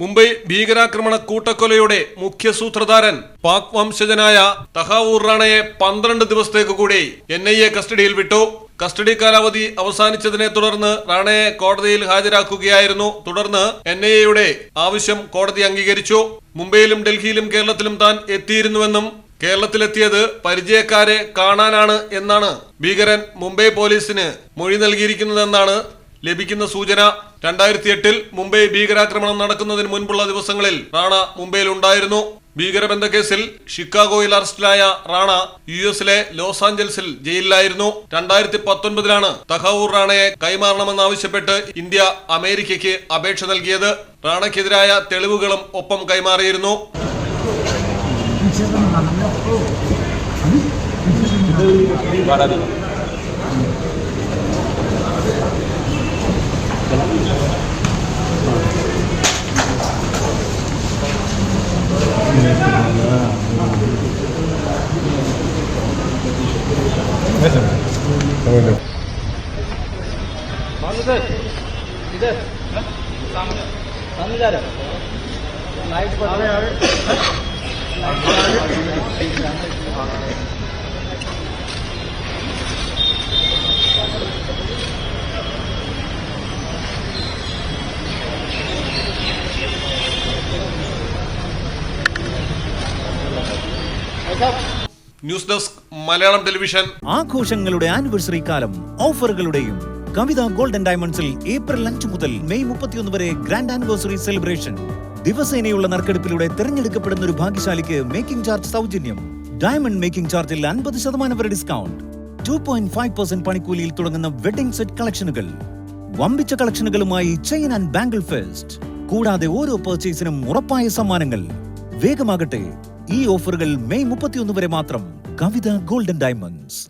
മുംബൈ ഭീകരാക്രമണ കൂട്ടക്കൊലയുടെ മുഖ്യ സൂത്രധാരൻ പാക് വംശജനായ തഹാവൂർ റാണയെ 12 ദിവസത്തേക്ക് കൂടി NIA കസ്റ്റഡിയിൽ വിട്ടു. കസ്റ്റഡി കാലാവധി അവസാനിച്ചതിനെ തുടർന്ന് റാണയെ കോടതിയിൽ ഹാജരാക്കുകയായിരുന്നു. തുടർന്ന് NIA ആവശ്യം കോടതി അംഗീകരിച്ചു. മുംബൈയിലും ഡൽഹിയിലും കേരളത്തിലും താൻ എത്തിയിരുന്നുവെന്നും കേരളത്തിലെത്തിയത് പരിചയക്കാരെ കാണാനാണ് എന്നാണ് ഭീകരൻ മുംബൈ പോലീസിന് മൊഴി നൽകിയിരിക്കുന്നതെന്നാണ് ലഭിക്കുന്ന സൂചന. 2008 മുംബൈ ഭീകരാക്രമണം നടക്കുന്നതിന് മുൻപുള്ള ദിവസങ്ങളിൽ റാണ മുംബൈയിൽ ഉണ്ടായിരുന്നു. ഭീകരബന്ധ കേസിൽ ഷിക്കാഗോയിൽ അറസ്റ്റിലായ റാണ US ലോസ് ആഞ്ചൽസിൽ ജയിലിലായിരുന്നു. 2019 തഹാവൂർ റാണയെ കൈമാറണമെന്നാവശ്യപ്പെട്ട് ഇന്ത്യ അമേരിക്കയ്ക്ക് അപേക്ഷ നൽകിയത്. റാണയ്ക്കെതിരായ തെളിവുകളും ഒപ്പം കൈമാറിയിരുന്നു. इधर सामने जा रहा लाइट पर ന്യൂസ് ഡെസ്ക് മലയാളം ടെലിവിഷൻ. ആഘോഷങ്ങളുടെ ആനിവേഴ്സറി കാലം ഓഫറുകളുടെയും കവിത ഗോൾഡൻ ഡയമണ്ട്സിൽ April 5 മുതൽ May 31 വരെ ഗ്രാൻഡ് ആനിവേഴ്സറി സെലിബ്രേഷൻ. ദിവസേനയുള്ള നറുക്കെടുപ്പിലൂടെ തിരഞ്ഞെടുക്കപ്പെടുന്ന ഒരു ഭാഗ്യശാലിക്ക് മേക്കിംഗ് ചാർജ് സൗജന്യം. ഡയമണ്ട് മേക്കിംഗ് ചാർജിൽ 50% വരെ ഡിസ്കൗണ്ട്. 2.5% പണിക്കൂലിയിൽ തുടങ്ങുന്ന വെഡിംഗ് സെറ്റ് കളക്ഷനുകൾ. വമ്പിച്ച കളക്ഷനുകളുമായി ചെയിൻ ആൻഡ് ബാംഗിൾ ഫെസ്റ്റ്. കൂടാതെ ഓരോ പർച്ചേസിനും ഉറപ്പായ സമ്മാനങ്ങൾ. വേഗമാകട്ടെ, ഈ ഓഫറുകൾ May 31 വരെ മാത്രം. കവിത ഗോൾഡൻ ഡയമണ്ട്സ്.